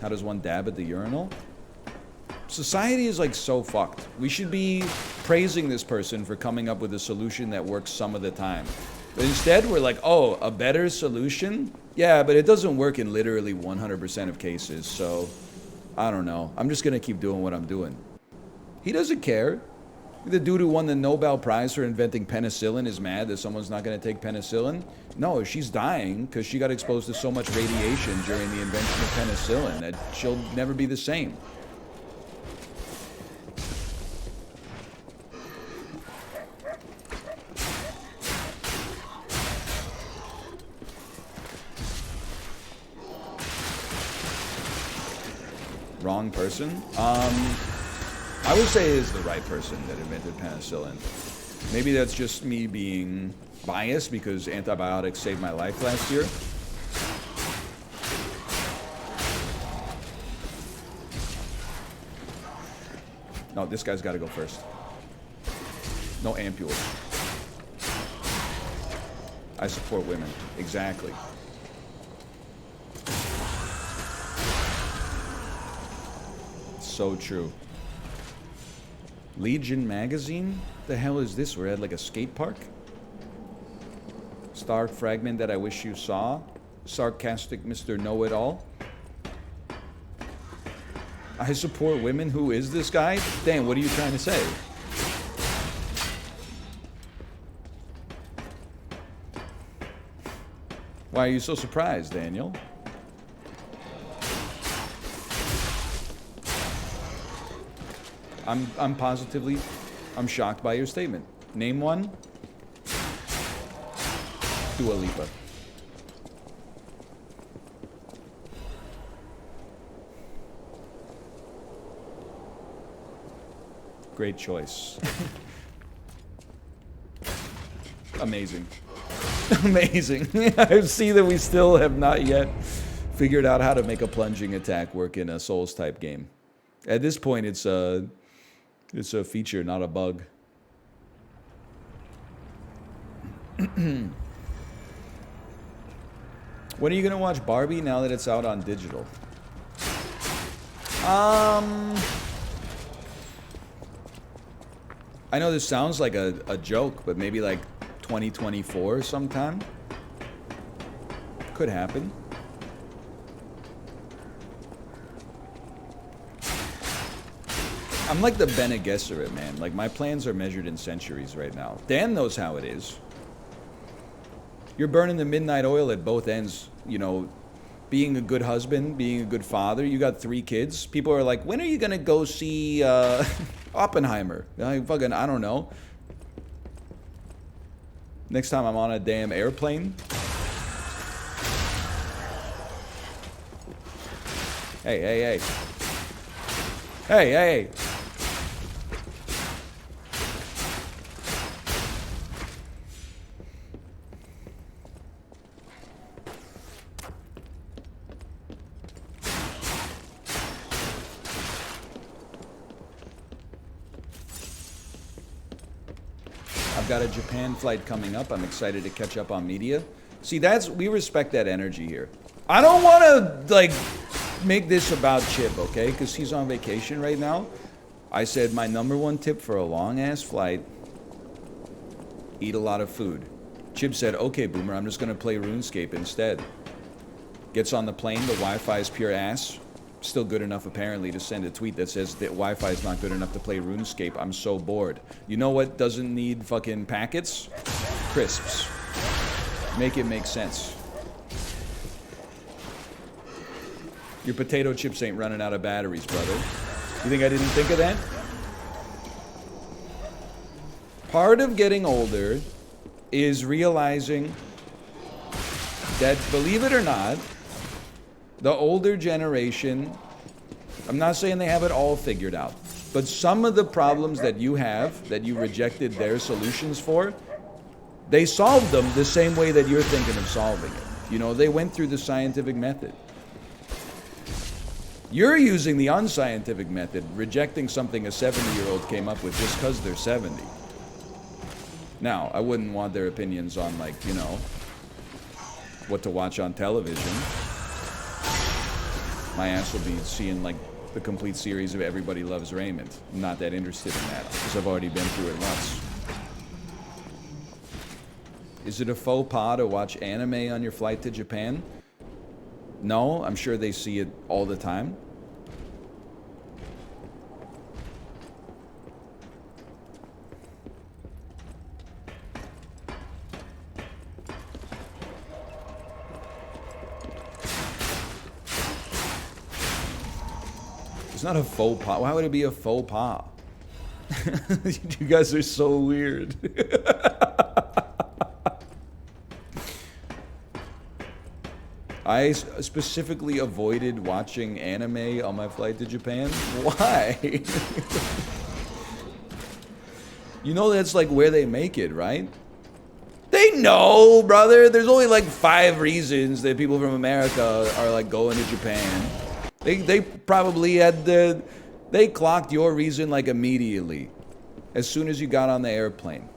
How does one dab at the urinal? Society is like so fucked. We should be praising this person for coming up with a solution that works some of the time. But instead, we're like, oh, a better solution? Yeah, but it doesn't work in literally 100% of cases, so I don't know. I'm just gonna keep doing what I'm doing. He doesn't care. The dude who won the Nobel Prize for inventing penicillin is mad that someone's not gonna take penicillin. No, she's dying because she got exposed to so much radiation during the invention of penicillin that she'll never be the same. Wrong person? I would say it is the right person that invented penicillin. Maybe that's just me being biased because antibiotics saved my life last year. No, this guy's got to go first. No ampules. I support women. Exactly. So true. Legion magazine? The hell is this? We're at like a skate park? Star fragment that I wish you saw. Sarcastic Mr. Know-It-All. I support women. Who is this guy? Dan, what are you trying to say? Why are you so surprised, Daniel? I'm positively, I'm shocked by your statement. Name one. Dua Lipa. Great choice. Amazing. Amazing. I see that we still have not yet figured out how to make a plunging attack work in a Souls type game. At this point, it's a feature, not a bug. When are you gonna watch Barbie now that it's out on digital? I know this sounds like a joke, but maybe like 2024 sometime. Could happen. I'm like the Bene Gesserit, man. Like, my plans are measured in centuries right now. Dan knows how it is. You're burning the midnight oil at both ends, you know, being a good husband, being a good father. You got 3 kids. People are like, when are you gonna go see Oppenheimer? I don't know. Next time I'm on a damn airplane. Hey, hey, hey. Hey, hey, hey. Got a Japan flight coming up. I'm excited to catch up on media. See, we respect that energy here. I don't want to, like, make this about Chip, okay? Because he's on vacation right now. I said my #1 tip for a long-ass flight, eat a lot of food. Chip said, okay, Boomer, I'm just going to play RuneScape instead. Gets on the plane, the Wi-Fi is pure ass. Still good enough, apparently, to send a tweet that says that Wi-Fi is not good enough to play RuneScape. I'm so bored. You know what doesn't need fucking packets? Crisps. Make it make sense. Your potato chips ain't running out of batteries, brother. You think I didn't think of that? Part of getting older is realizing that, believe it or not, the older generation, I'm not saying they have it all figured out, but some of the problems that you have, that you rejected their solutions for, they solved them the same way that you're thinking of solving it. You know, they went through the scientific method. You're using the unscientific method, rejecting something a 70-year-old came up with just because they're 70. Now, I wouldn't want their opinions on, like, you know, what to watch on television. my ass will be seeing like the complete series of Everybody Loves Raymond. I'm not that interested in that because I've already been through it once. Is it a faux pas to watch anime on your flight to Japan? No, I'm sure they see it all the time. It's not a faux pas. Why would it be a faux pas? You guys are so weird. I specifically avoided watching anime on my flight to Japan. Why? You know that's like where they make it, right? They know, brother. There's only like 5 reasons that people from America are like going to Japan. They probably had they clocked your reason like immediately, as soon as you got on the airplane.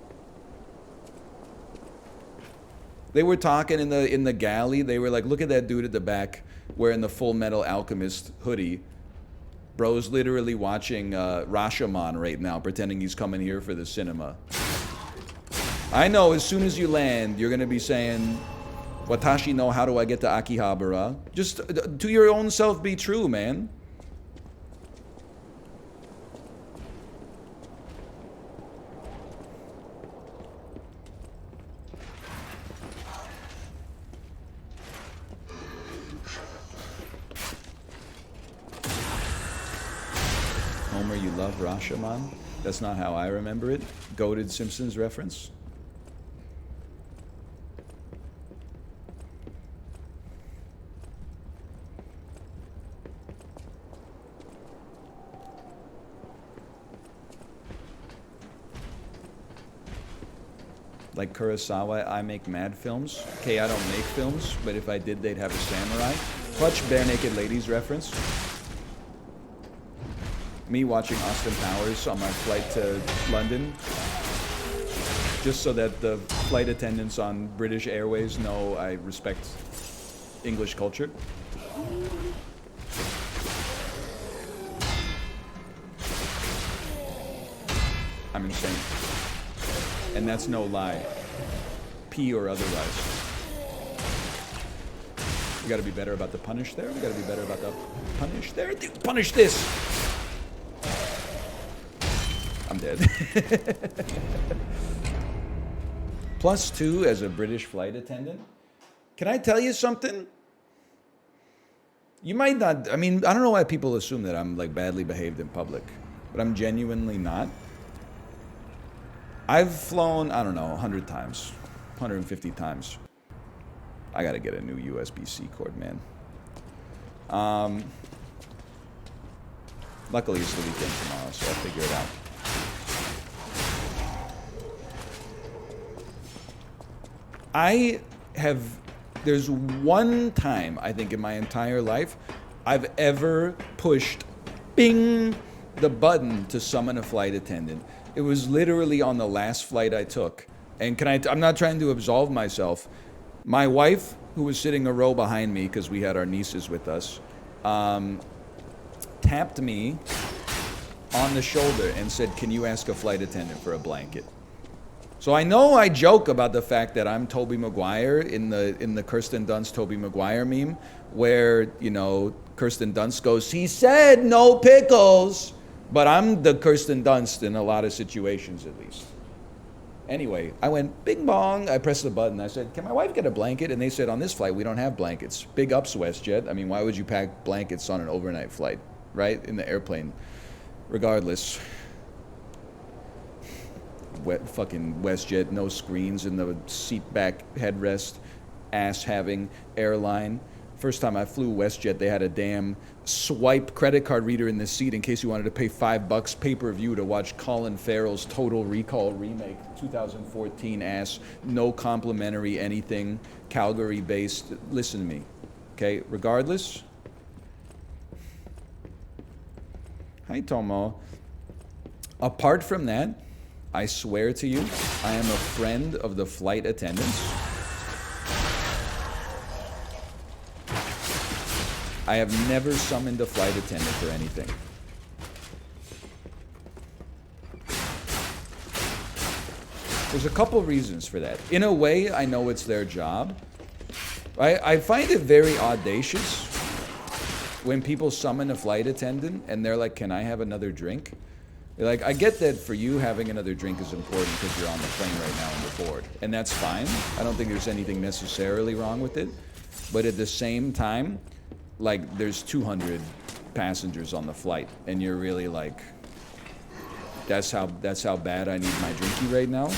They were talking in the galley. They were like, look at that dude at the back wearing the Full Metal Alchemist hoodie. Bro's literally watching Rashomon right now, pretending he's coming here for the cinema. I know, as soon as you land, you're going to be saying, Watashi no, how do I get to Akihabara? Just to your own self be true, man. Homer, you love Rashomon? That's not how I remember it. Goated Simpsons reference. Like Kurosawa, I make mad films. Okay, I don't make films, but if I did, they'd have a samurai. Clutch Bare Naked Ladies reference. Me watching Austin Powers on my flight to London, just so that the flight attendants on British Airways know I respect English culture. I'm insane. And that's no lie. P or otherwise. We gotta be better about the punish there. We gotta be better about the punish there. Punish this! I'm dead. +2 as a British flight attendant. Can I tell you something? You might not, I mean, I don't know why people assume that I'm like badly behaved in public, but I'm genuinely not. I've flown, I don't know, 100 times, 150 times. I gotta get a new USB-C cord, man. Luckily it's the weekend tomorrow, so I'll figure it out. There's one time, I think, in my entire life, I've ever pushed, bing, the button to summon a flight attendant. It was literally on the last flight I took. And I'm not trying to absolve myself. My wife, who was sitting a row behind me, because we had our nieces with us, tapped me on the shoulder and said, can you ask a flight attendant for a blanket? So I know I joke about the fact that I'm Tobey Maguire in the Kirsten Dunst Tobey Maguire meme, where, you know, Kirsten Dunst goes, he said no pickles, but I'm the Kirsten Dunst in a lot of situations at least. Anyway, I went bing bong, I pressed the button, I said, can my wife get a blanket? And they said, on this flight, we don't have blankets. Big ups, WestJet. I mean, why would you pack blankets on an overnight flight, right? In the airplane. Regardless. Fucking WestJet, no screens in the seat back headrest, ass-having airline. First time I flew WestJet, they had a damn swipe credit card reader in the seat in case you wanted to pay $5 pay-per-view to watch Colin Farrell's Total Recall remake, 2014 ass, no complimentary anything, Calgary-based. Listen to me, okay? Regardless. Hi, Tomo. Apart from that, I swear to you, I am a friend of the flight attendants. I have never summoned a flight attendant for anything. There's a couple reasons for that. In a way, I know it's their job. I find it very audacious when people summon a flight attendant and they're like, can I have another drink? Like, I get that for you, having another drink is important because you're on the plane right now and you're bored. And that's fine. I don't think there's anything necessarily wrong with it. But at the same time, like, there's 200 passengers on the flight. And you're really like, that's how bad I need my drinky right now.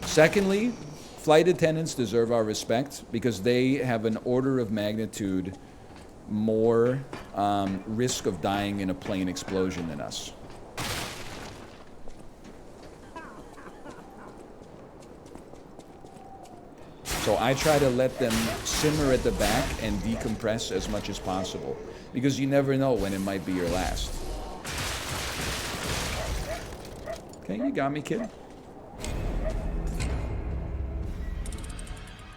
Secondly, flight attendants deserve our respect because they have an order of magnitude more risk of dying in a plane explosion than us. So I try to let them simmer at the back and decompress as much as possible because you never know when it might be your last. Okay, you got me, kid.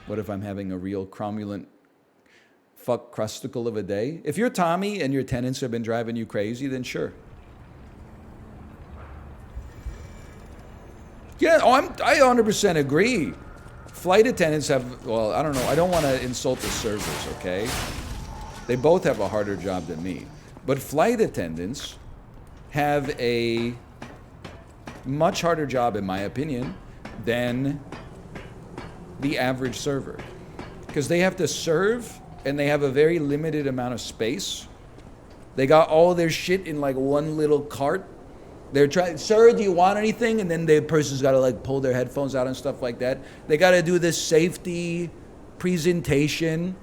What if I'm having a real cromulent fuck crusticle of a day? If you're Tommy and your tenants have been driving you crazy, then sure. Yeah, I 100% agree. Flight attendants have, well, I don't know. I don't want to insult the servers, okay? They both have a harder job than me. But flight attendants have a much harder job, in my opinion, than the average server. Because they have to serve, and they have a very limited amount of space. They got all their shit in like one little cart. They're trying, sir, do you want anything? And then the person's got to like pull their headphones out and stuff like that. They got to do this safety presentation.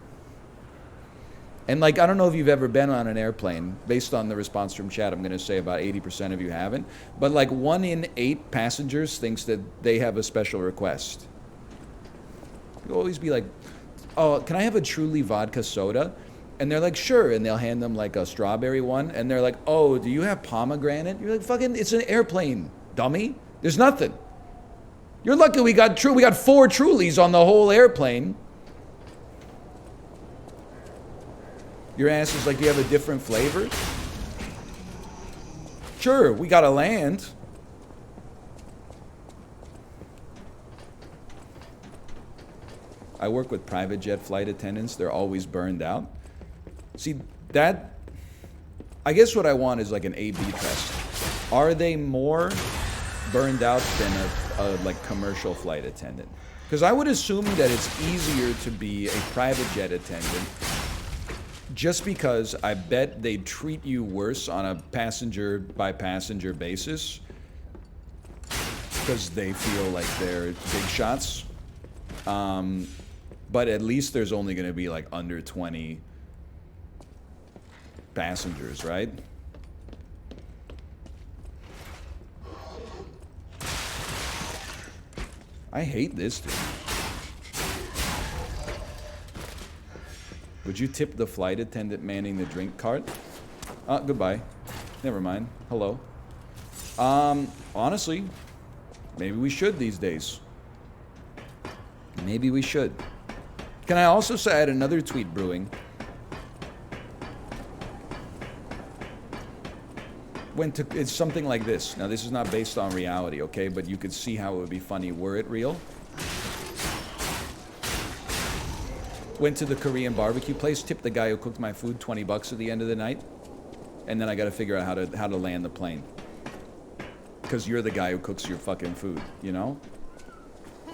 And like, I don't know if you've ever been on an airplane. Based on the response from chat, I'm going to say about 80% of you haven't. But like 1 in 8 passengers thinks that they have a special request. You'll always be like, oh, can I have a Truly vodka soda? And they're like, sure. And they'll hand them like a strawberry one. And they're like, oh, do you have pomegranate? You're like, fucking, it's an airplane, dummy. There's nothing. You're lucky we got 4 Trulies on the whole airplane. Your ass is like, you have a different flavor? Sure, we gotta land. I work with private jet flight attendants. They're always burned out. See, that, I guess what I want is like an A/B test. Are they more burned out than a like commercial flight attendant? Because I would assume that it's easier to be a private jet attendant just because I bet they treat you worse on a passenger by passenger basis because they feel like they're big shots. But at least there's only going to be like under 20 passengers, right? I hate this, dude. Would you tip the flight attendant manning the drink cart? Goodbye. Never mind. Hello. Honestly, maybe we should these days. Maybe we should. Can I also say I had another tweet brewing. It's something like this. Now, this is not based on reality, okay? But you could see how it would be funny were it real. Went to the Korean barbecue place, tipped the guy who cooked my food $20 at the end of the night. And then I got to figure out how to land the plane. Because you're the guy who cooks your fucking food, you know?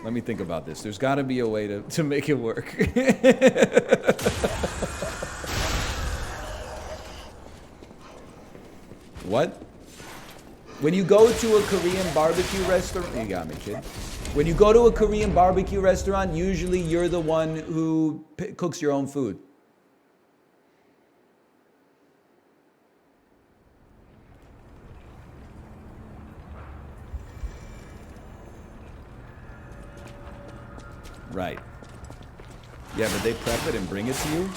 Let me think about this. There's got to be a way to make it work. What? When you go to a Korean barbecue restaurant, you got me, kid. When you go to a Korean barbecue restaurant, usually you're the one who cooks your own food. Right. Yeah, but they prep it and bring it to you?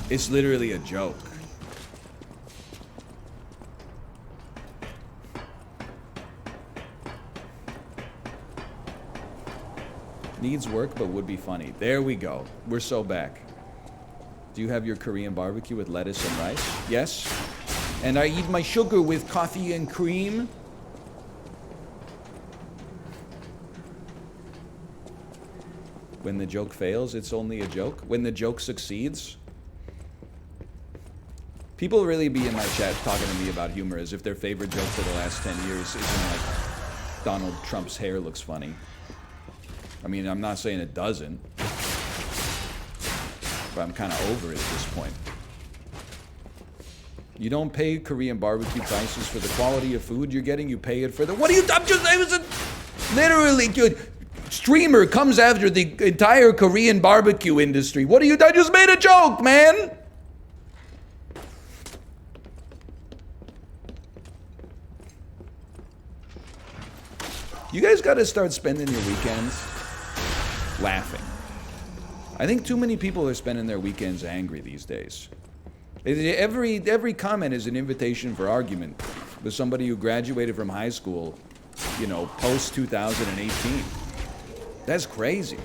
It's literally a joke. Needs work, but would be funny. There we go. We're so back. Do you have your Korean barbecue with lettuce and rice? Yes. And I eat my sugar with coffee and cream. When the joke fails, it's only a joke. When the joke succeeds. People really be in my chat talking to me about humor as if their favorite joke for the last 10 years isn't like Donald Trump's hair looks funny. I mean, I'm not saying it doesn't. But I'm kind of over it at this point. You don't pay Korean barbecue prices for the quality of food you're getting. You pay it for the... What are you... I was literally... Dude, streamer comes after the entire Korean barbecue industry. What are you... I just made a joke, man! You guys got to start spending your weekends laughing. I think too many people are spending their weekends angry these days. Every comment is an invitation for argument with somebody who graduated from high school, you know, post 2018. That's crazy.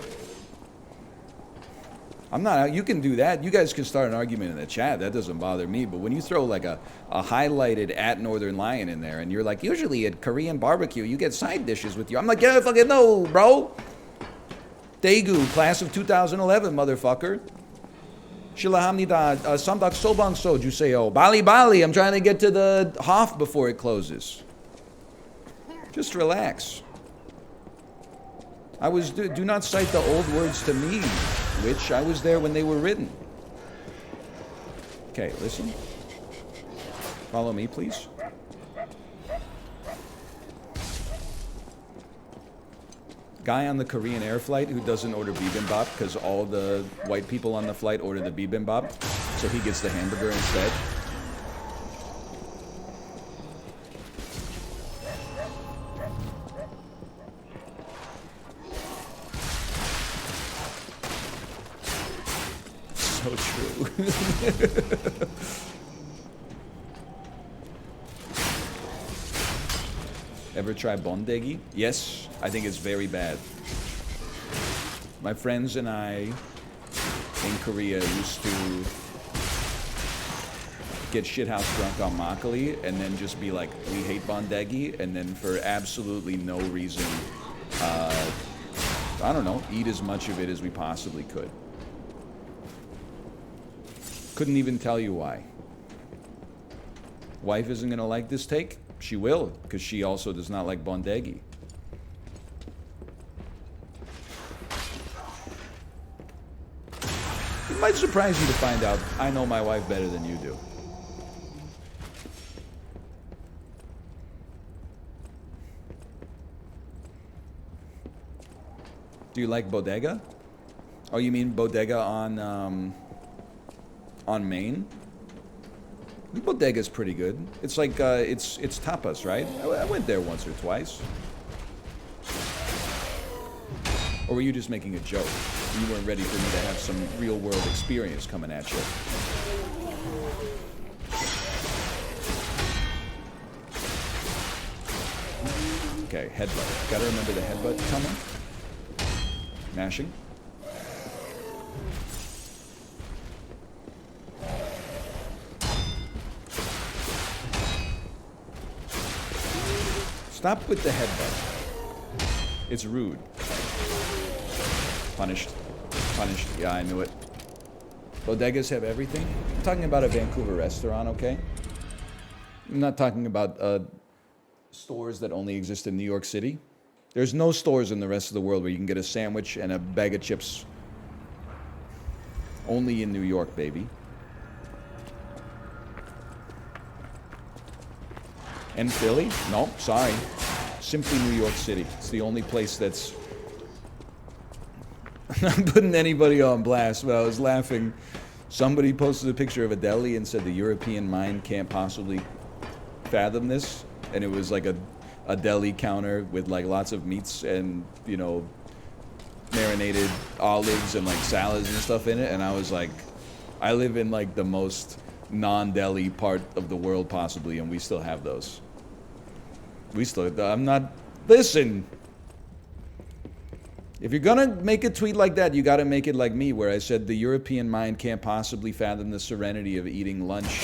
I'm not, you can do that. You guys can start an argument in the chat. That doesn't bother me. But when you throw like a highlighted at Northern Lion in there and you're like, usually at Korean barbecue, you get side dishes with you. I'm like, yeah, fucking no, bro. Daegu, class of 2011, motherfucker. Shilahamnida, samdak sobang soju Bali Bali, I'm trying to get to the Hof before it closes. Just relax. I was, do not cite the old words to me, which I was there when they were written. Okay, listen. Follow me, please. Guy on the Korean Air flight who doesn't order bibimbap because all the white people on the flight order the bibimbap, so he gets the hamburger instead. So true. Ever try bondegi? Yes, I think it's very bad. My friends and I in Korea used to get shithouse drunk on makgeolli and then just be like, we hate bondegi, and then for absolutely no reason, I don't know, eat as much of it as we possibly could. Couldn't even tell you why. Wife isn't gonna like this take? She will, because she also does not like bondegi. It might surprise you to find out I know my wife better than you do. Do you like bodega? Oh, you mean bodega on Maine? Bodega's pretty good. It's like, it's tapas, right? I went there once or twice. Or were you just making a joke? You weren't ready for me to have some real-world experience coming at you. Okay, headbutt. Gotta remember the headbutt coming. Mashing. Stop with the headbutt. It's rude. Punished. Punished. Yeah, I knew it. Bodegas have everything. I'm talking about a Vancouver restaurant, okay? I'm not talking about stores that only exist in New York City. There's no stores in the rest of the world where you can get a sandwich and a bag of chips. Only in New York, baby. And Philly? No, sorry. Simply New York City. It's the only place that's... I'm not putting anybody on blast, but I was laughing. Somebody posted a picture of a deli and said the European mind can't possibly fathom this. And it was like a deli counter with like lots of meats and, you know, marinated olives and like salads and stuff in it. And I was like, I live in like the most non-deli part of the world possibly, and we still have those. I'm not, listen. If you're gonna make a tweet like that, you gotta make it like me, where I said the European mind can't possibly fathom the serenity of eating lunch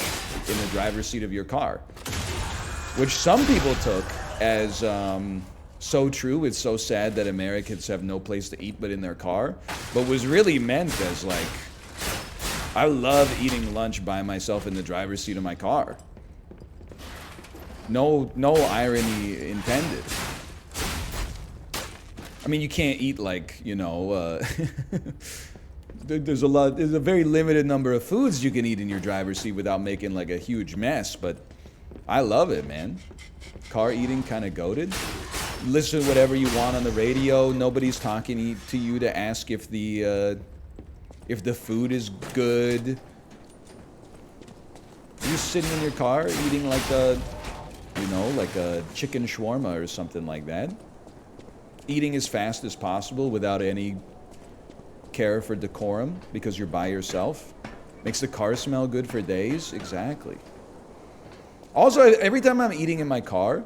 in the driver's seat of your car. Which some people took as so true, it's so sad that Americans have no place to eat but in their car, but was really meant as like, I love eating lunch by myself in the driver's seat of my car. No irony intended. I mean, you can't eat like, you know, there's a very limited number of foods you can eat in your driver's seat without making like a huge mess, but I love it, man. Car eating kind of goated. Listen to whatever you want on the radio. Nobody's talking to you to ask if the food is good. You're just sitting in your car eating like a, you know, like a chicken shawarma or something like that. Eating as fast as possible without any care for decorum because you're by yourself. Makes the car smell good for days. Exactly. Also, every time I'm eating in my car,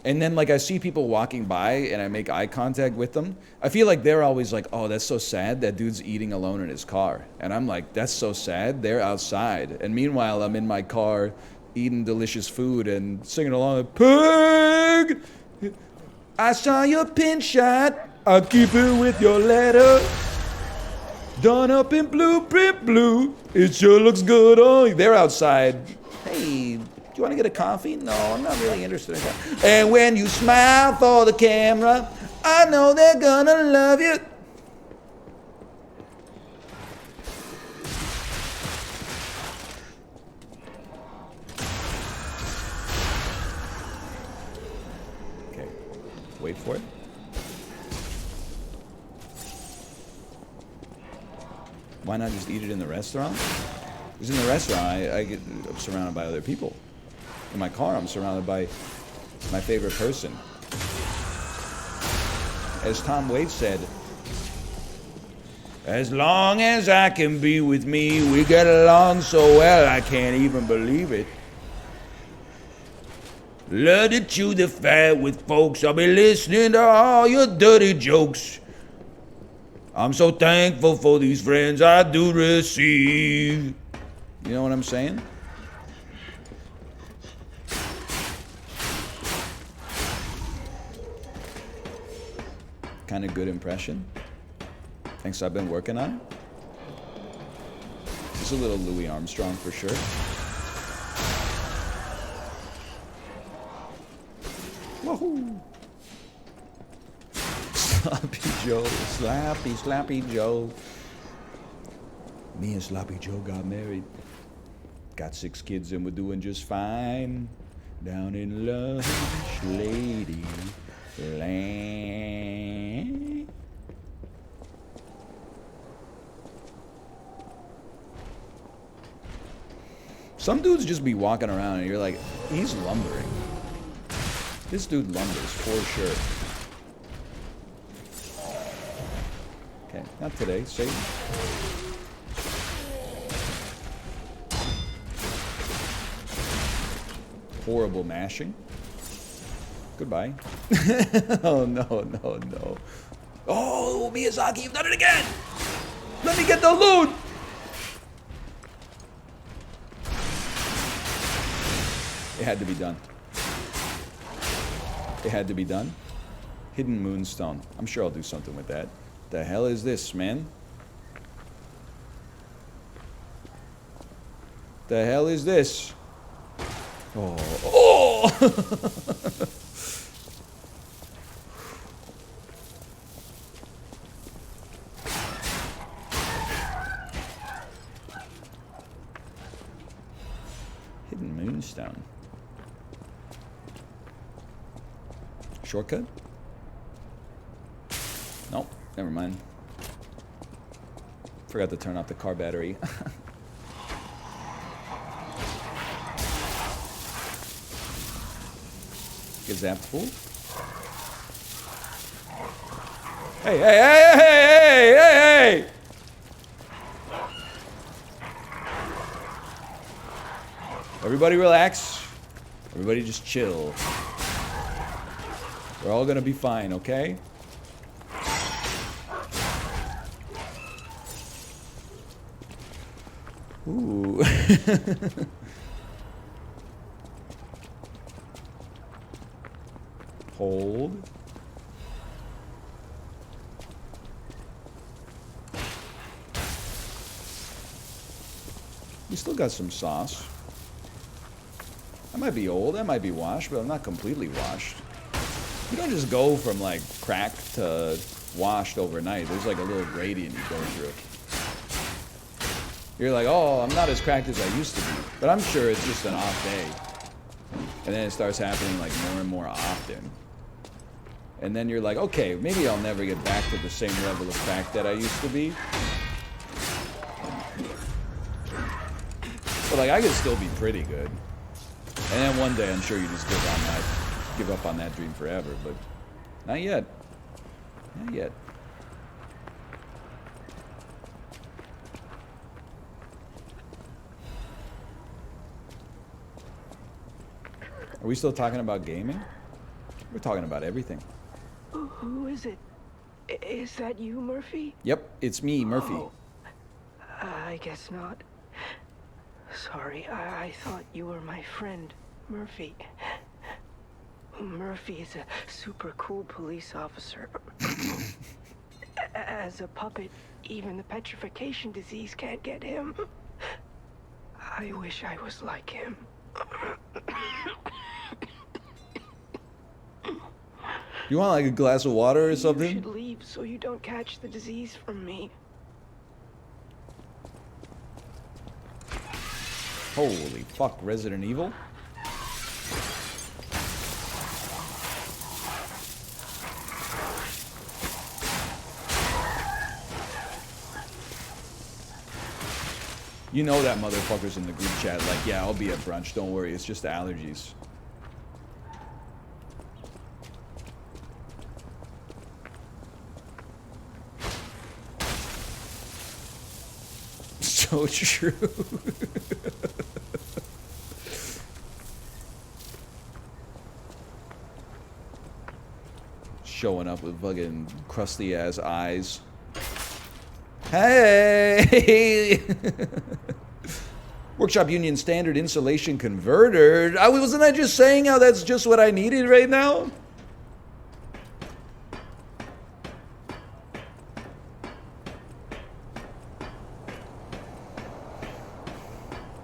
and then like I see people walking by and I make eye contact with them, I feel like they're always like, oh, that's so sad, that dude's eating alone in his car. And I'm like, that's so sad, they're outside. And meanwhile, I'm in my car eating delicious food and singing along, Pig! I saw your pin shot, I'll keep it with your letter. Done up in blueprint blue, it sure looks good on you. They're outside. Hey, do you want to get a coffee? No, I'm not really interested in that. And when you smile for the camera, I know they're gonna love you. Okay, wait for it. Why not just eat it in the restaurant? Because in the restaurant, I'm surrounded by other people. In my car, I'm surrounded by my favorite person. As Tom Waits said, as long as I can be with me, we get along so well I can't even believe it. Love to chew the fat with folks, I'll be listening to all your dirty jokes. I'm so thankful for these friends I do receive. You know what I'm saying? Kind of good impression. Things I've been working on. It's a little Louis Armstrong for sure. Woohoo! Sloppy Joe, Slappy Joe. Me and Sloppy Joe got married. Got 6 kids and we're doing just fine. Down in Lunch Lady Land. Some dudes just be walking around and you're like, he's lumbering. This dude lumbers for sure. Okay, not today, Satan. Horrible mashing. Goodbye. Oh, no. Oh, Miyazaki, you've done it again! Let me get the loot! It had to be done. It had to be done. Hidden Moonstone. I'm sure I'll do something with that. The hell is this, man? The hell is this? Oh! Hidden Moonstone. Shortcut? Nope, never mind. Forgot to turn off the car battery. Get zapped, fool. Hey! Everybody relax. Everybody just chill. We're all gonna be fine, okay? Ooh. Hold. We still got some sauce. I might be old, I might be washed, but I'm not completely washed. You don't just go from like cracked to washed overnight. There's like a little gradient you go through. You're like, oh, I'm not as cracked as I used to be. But I'm sure it's just an off day. And then it starts happening like more and more often. And then you're like, okay, maybe I'll never get back to the same level of crack that I used to be. But like, I could still be pretty good. And then one day, I'm sure you just give up on that dream forever. But not yet. Not yet. Are we still talking about gaming? We're talking about everything. Who is it? Is that you, Murphy? Yep, it's me, Murphy. Oh, I guess not. Sorry, I thought you were my friend, Murphy. Murphy is a super cool police officer. As a puppet, even the petrification disease can't get him. I wish I was like him. You want like a glass of water or something? You should leave so you don't catch the disease from me. Holy fuck, Resident Evil? You know that motherfucker's in the group chat like, yeah, I'll be at brunch, don't worry, it's just allergies. So true. Showing up with fucking crusty ass eyes. Hey! Workshop Union Standard Insulation Converter. Wasn't I just saying how that's just what I needed right now?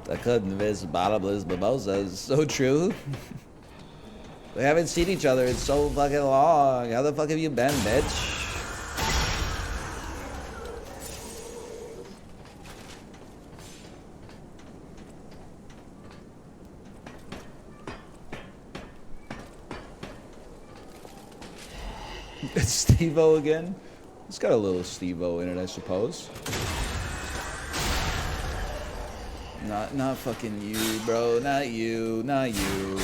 I couldn't miss bottomless mimosas. So true. We haven't seen each other in so fucking long. How the fuck have you been, bitch? It's Steve-O again? It's got a little Steve-O in it, I suppose. Not fucking you, bro. Not you. Not you.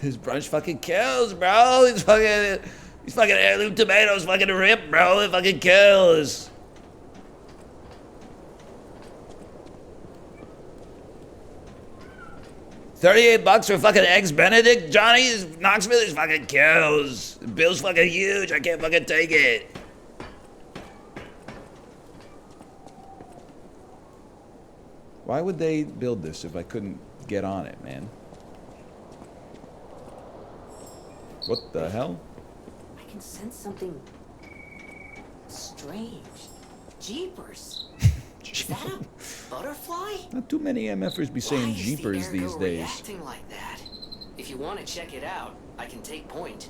His brunch fucking kills, bro. These fucking heirloom tomatoes fucking rip, bro. It fucking kills. $38 for fucking eggs Benedict, Johnny. Knoxville is fucking kills. The bill's fucking huge. I can't fucking take it. Why would they build this if I couldn't get on it, man? What the hell? I can sense something strange. Jeepers. Is that a butterfly? Not too many MFers be saying Why is the jeepers these ergo days. reacting like that? If you want to check it out, I can take point.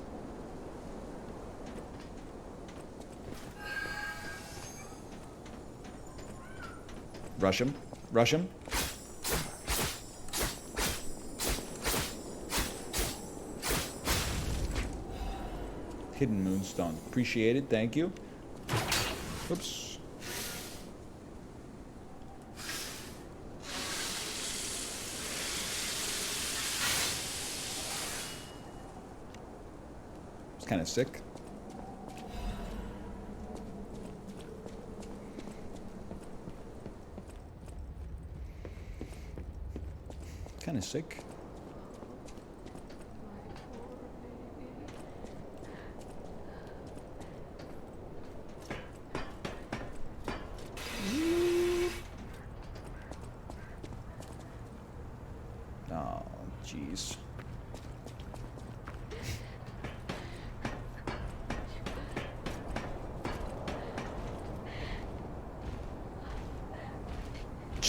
Rush him. Rush him. Hidden Moonstone. Appreciate it. Thank you. Oops. It's kind of sick. Kind of sick.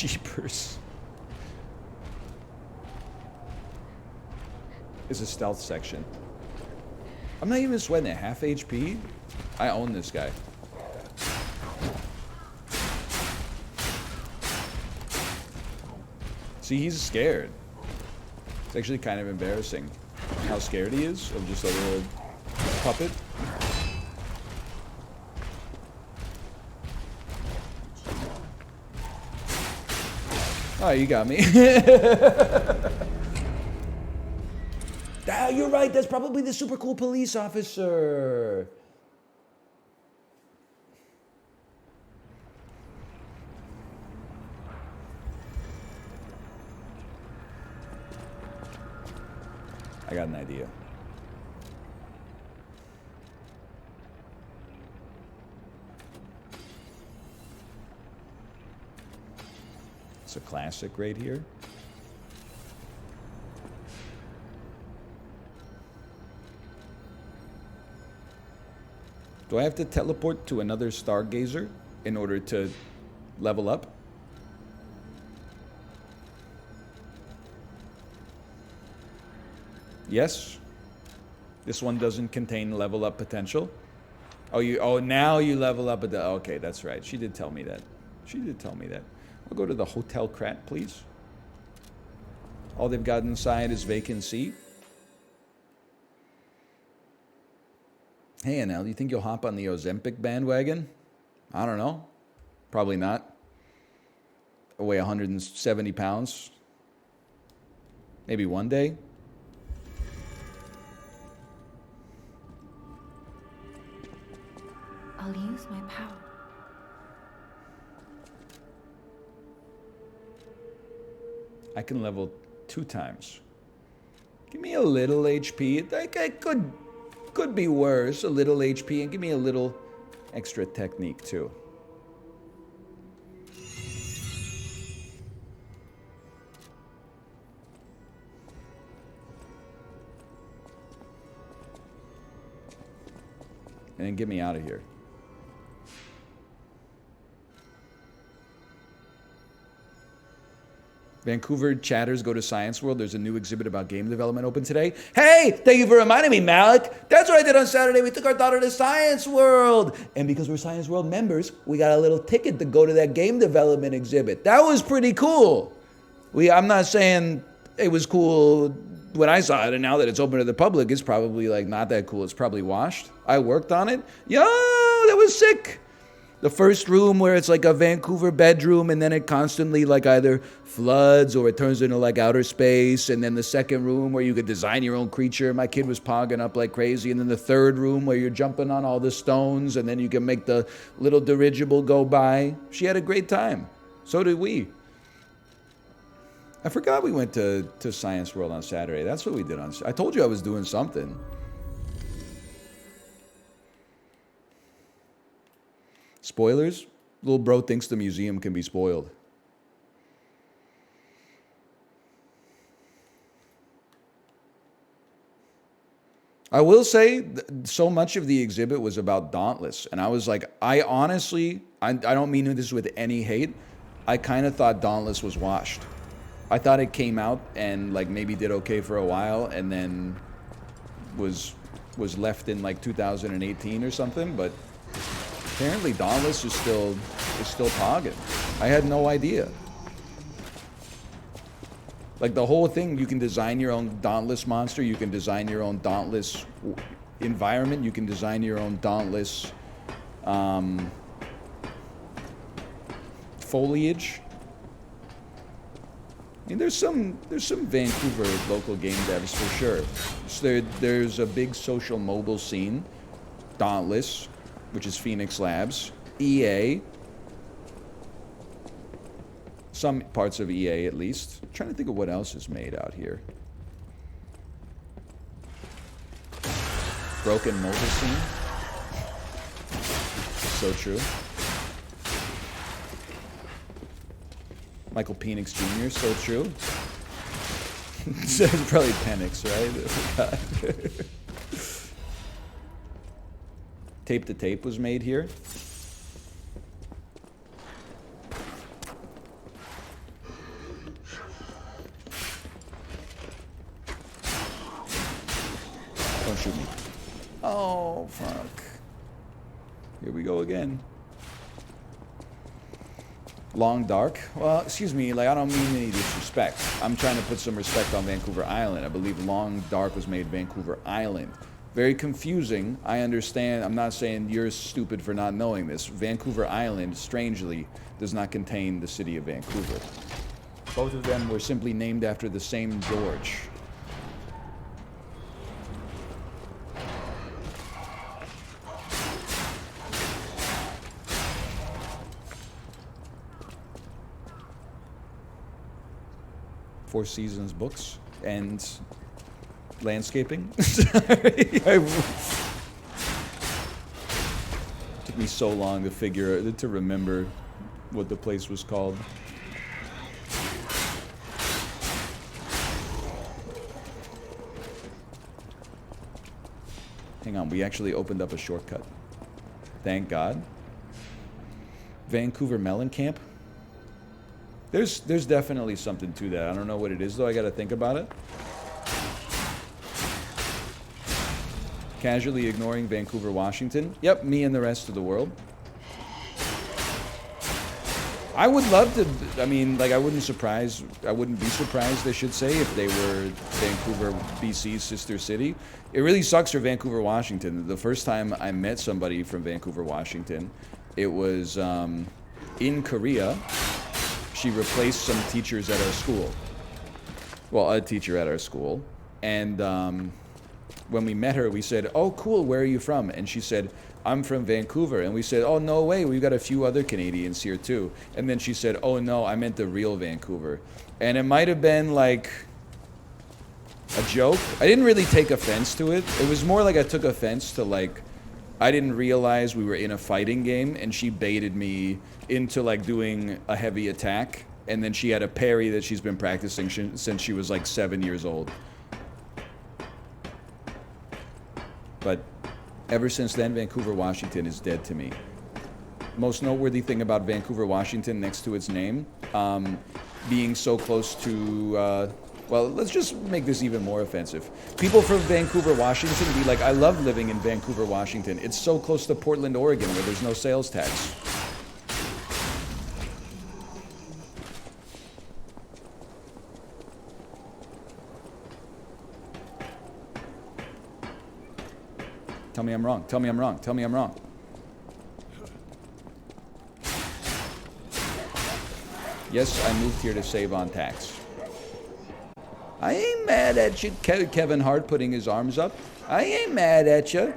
Jeepers. Is a stealth section. I'm not even sweating it. Half HP? I own this guy. See, he's scared. It's actually kind of embarrassing how scared he is of just a little puppet. Oh, you got me. Ah, you're right. That's probably the super cool police officer. I got an idea. It's a classic right here. Do I have to teleport to another Stargazer in order to level up? Yes. This one doesn't contain level up potential. Oh, now you level up at the, okay, that's right. She did tell me that. She did tell me that. I'll go to the Hotel Krat, please. All they've got inside is vacancy. Hey, Anel, do you think you'll hop on the Ozempic bandwagon? I don't know. Probably not. I weigh 170 pounds. Maybe one day. I'll use my power. I can level 2 times. Give me a little HP. I could be worse. A little HP, and give me a little extra technique too. And then get me out of here. Vancouver chatters go to Science World. There's a new exhibit about game development open today. Hey, thank you for reminding me, Malik. That's what I did on Saturday. We took our daughter to Science World. And because we're Science World members, we got a little ticket to go to that game development exhibit. That was pretty cool. I'm not saying it was cool when I saw it, and now that it's open to the public, it's probably like not that cool. It's probably washed. I worked on it. Yo, that was sick. The first room where it's like a Vancouver bedroom, and then it constantly like either floods or it turns into like outer space. And then the second room where you could design your own creature. My kid was pogging up like crazy. And then the third room where you're jumping on all the stones, and then you can make the little dirigible go by. She had a great time. So did we. I forgot we went to Science World on Saturday. That's what we did on. I told you I was doing something. Spoilers? Little bro thinks the museum can be spoiled. I will say, so much of the exhibit was about Dauntless. And I was like, I honestly, I don't mean this with any hate. I kind of thought Dauntless was washed. I thought it came out and like maybe did okay for a while and then was left in like 2018 or something, but apparently Dauntless is still pogging. I had no idea. Like the whole thing, you can design your own Dauntless monster, you can design your own Dauntless environment, you can design your own Dauntless foliage. I mean, there's some Vancouver local game devs for sure. So there's a big social mobile scene, Dauntless, which is Phoenix Labs, EA, some parts of EA at least. I'm trying to think of what else is made out here. Broken mobile scene. So true. Michael Penix Jr., so true. It's probably Penix, right? Tape to Tape was made here. Here we go again. Long Dark? Well, excuse me, like, I don't mean any disrespect. I'm trying to put some respect on Vancouver Island. I believe Long Dark was made Vancouver Island. Very confusing. I understand. I'm not saying you're stupid for not knowing this. Vancouver Island, strangely, does not contain the city of Vancouver. Both of them were simply named after the same George. Four Seasons books and landscaping. Sorry. Took me so long to remember what the place was called. Hang on, we actually opened up a shortcut. Thank God. Vancouver Melon Camp. There's definitely something to that. I don't know what it is, though. I got to think about it. Casually ignoring Vancouver, Washington. Yep, me and the rest of the world. I would love to, I mean, like, I wouldn't be surprised, I should say, if they were Vancouver, BC's sister city. It really sucks for Vancouver, Washington. The first time I met somebody from Vancouver, Washington, it was in Korea. She replaced some teachers at our school. Well, a teacher at our school. And when we met her, we said, "Oh, cool, where are you from?" And she said, "I'm from Vancouver." And we said, "Oh, no way, we've got a few other Canadians here too." And then she said, "Oh no, I meant the real Vancouver." And it might have been like a joke. I didn't really take offense to it. It was more like I took offense to, like, I didn't realize we were in a fighting game and she baited me into, like, doing a heavy attack. And then she had a parry that she's been practicing since she was like 7 years old. But ever since then, Vancouver, Washington is dead to me. Most noteworthy thing about Vancouver, Washington, next to its name, being so close to, well, let's just make this even more offensive. People from Vancouver, Washington be like, "I love living in Vancouver, Washington. It's so close to Portland, Oregon, where there's no sales tax." Tell me I'm wrong. Tell me I'm wrong. Tell me I'm wrong. Yes, I moved here to save on tax. I ain't mad at you, Kevin Hart putting his arms up. I ain't mad at you.